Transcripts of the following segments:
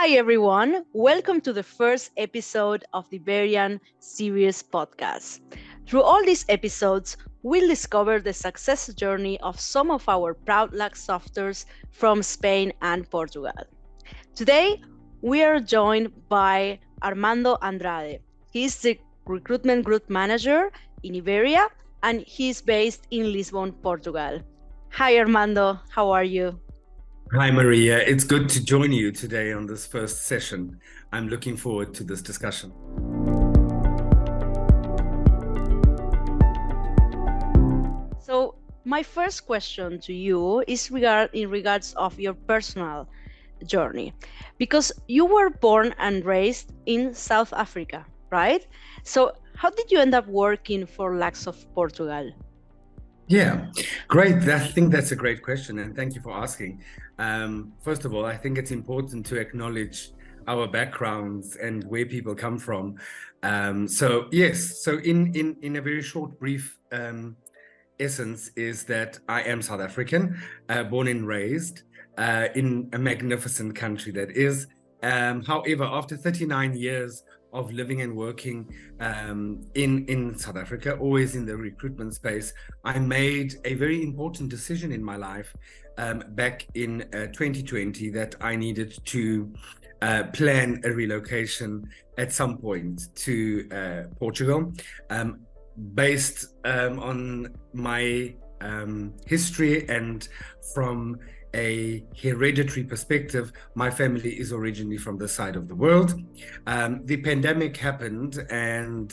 Hi, everyone. Welcome to the first episode of the Iberian Series podcast. Through all these episodes, we'll discover the success journey of some of our proud Luxofters from Spain and Portugal. Today, we are joined by Armando Andrade. He's the Recruitment Group Manager in Iberia, and he's based in Lisbon, Portugal. Hi, Armando. How are you? Hi, Maria. It's good to join you today on this first session. I'm looking forward to this discussion. So, my first question to you is in regards of your personal journey, because you were born and raised in South Africa, right? So, how did you end up working for Luxoft Portugal? Yeah, great. I think that's a great question, and thank you for asking. First of all, I think it's important to acknowledge our backgrounds and where people come from. So in a very short, brief essence, is that I am South African, born and raised in a magnificent country that is. However, after 39 years of living and working in South Africa, always in the recruitment space, I made a very important decision in my life back in 2020 that I needed to plan a relocation at some point to Portugal, based on my history and from a hereditary perspective. My family is originally from this side of the world. The pandemic happened, and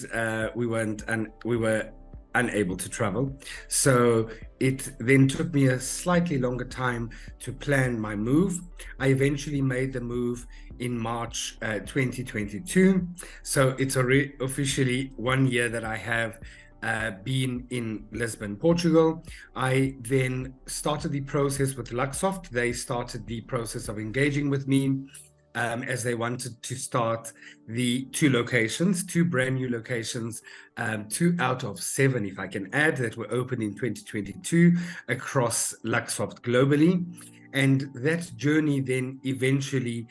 we were unable to travel. So it then took me a slightly longer time to plan my move. I eventually made the move in March 2022. So it's officially 1 year that I have been in Lisbon, Portugal. I then started the process with Luxoft. They started the process of engaging with me as they wanted to start the two brand new locations, 2 out of 7, if I can add, that were open in 2022 across Luxoft globally. And that journey then eventually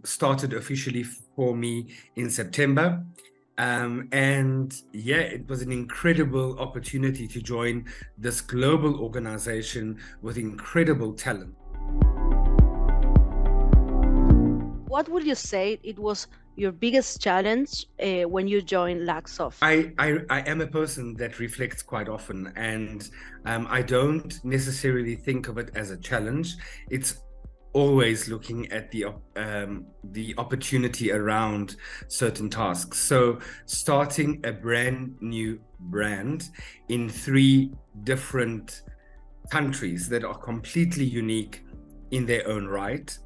started officially for me in September. It was an incredible opportunity to join this global organization with incredible talent. What would you say it was your biggest challenge when you joined Luxoft? I am a person that reflects quite often, and I don't necessarily think of it as a challenge. It's always looking at the opportunity around certain tasks. So starting a brand new brand in 3 different countries that are completely unique in their own right.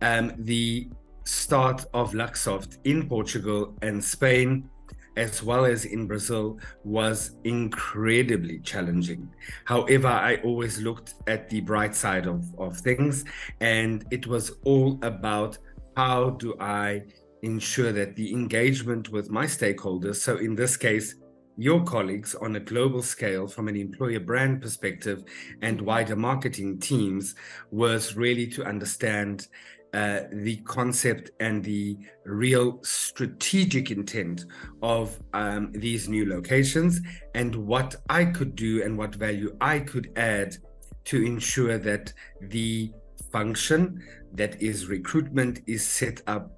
The start of Luxoft in Portugal and Spain, as well as in Brazil, was incredibly challenging. However, I always looked at the bright side of things, and it was all about how do I ensure that the engagement with my stakeholders, so in this case, your colleagues on a global scale from an employer brand perspective and wider marketing teams, was really to understand the concept and the real strategic intent of these new locations, and what I could do and what value I could add to ensure that the function that is recruitment is set up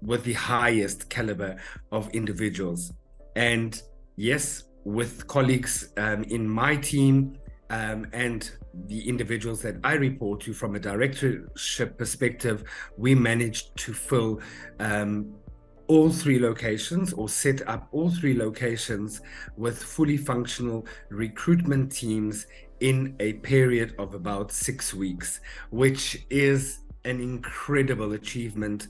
with the highest caliber of individuals. And yes, with colleagues in my team and the individuals that I report to from a directorship perspective, we managed to fill all 3 locations, or set up all 3 locations with fully functional recruitment teams in a period of about 6 weeks, which is an incredible achievement,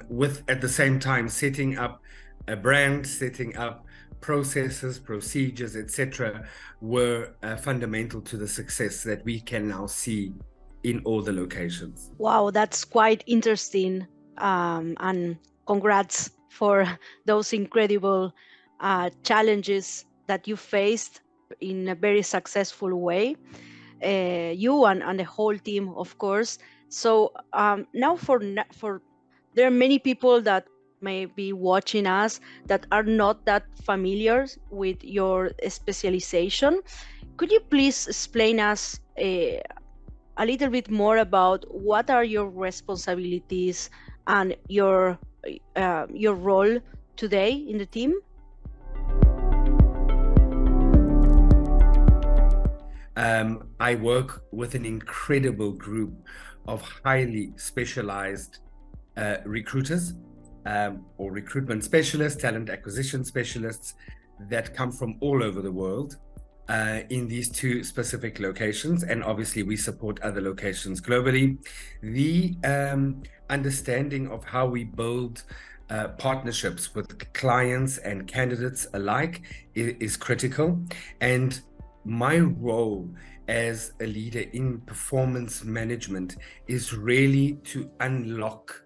with at the same time setting up a brand, setting up processes, procedures, etc., were fundamental to the success that we can now see in all the locations. Wow, that's quite interesting. And congrats for those incredible challenges that you faced in a very successful way. You and the whole team, of course. So now for there are many people that may be watching us that are not that familiar with your specialization. Could you please explain us a little bit more about what are your responsibilities and your role today in the team? I work with an incredible group of highly specialized recruiters or recruitment specialists, talent acquisition specialists that come from all over the world in these two specific locations. And obviously, we support other locations globally. The understanding of how we build partnerships with clients and candidates alike is critical. And my role as a leader in performance management is really to unlock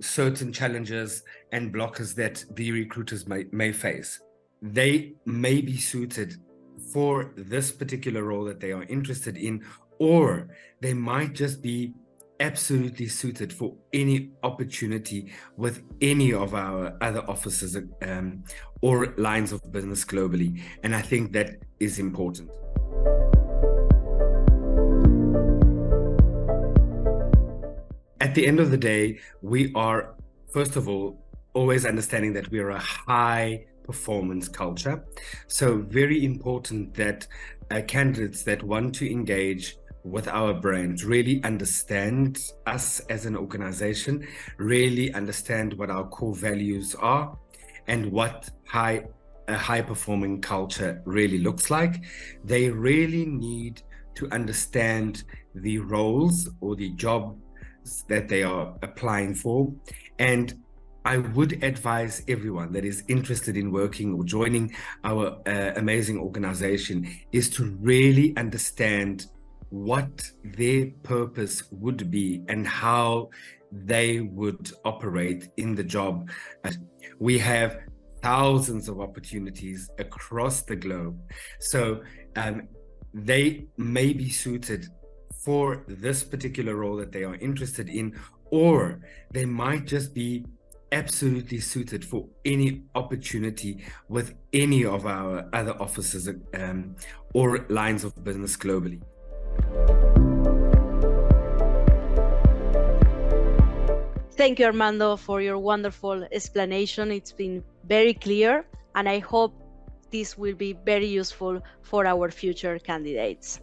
certain challenges and blockers that the recruiters may face. They may be suited for this particular role that they are interested in, or they might just be absolutely suited for any opportunity with any of our other offices or lines of business globally. And I think that is important. At the end of the day, we are, first of all, always understanding that we are a high performance culture. So very important that candidates that want to engage with our brand really understand us as an organization, really understand what our core values are and what a high performing culture really looks like. They really need to understand the roles or the job that they are applying for. And I would advise everyone that is interested in working or joining our amazing organization is to really understand what their purpose would be and how they would operate in the job. We have thousands of opportunities across the globe. So they may be suited for this particular role that they are interested in, or they might just be absolutely suited for any opportunity with any of our other offices or lines of business globally. Thank you, Armando, for your wonderful explanation. It's been very clear, and I hope this will be very useful for our future candidates.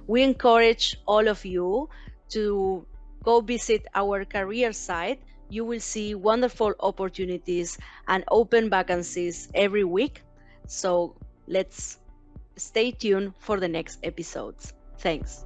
We encourage all of you to go visit our career site. You will see wonderful opportunities and open vacancies every week. So let's stay tuned for the next episodes. Thanks.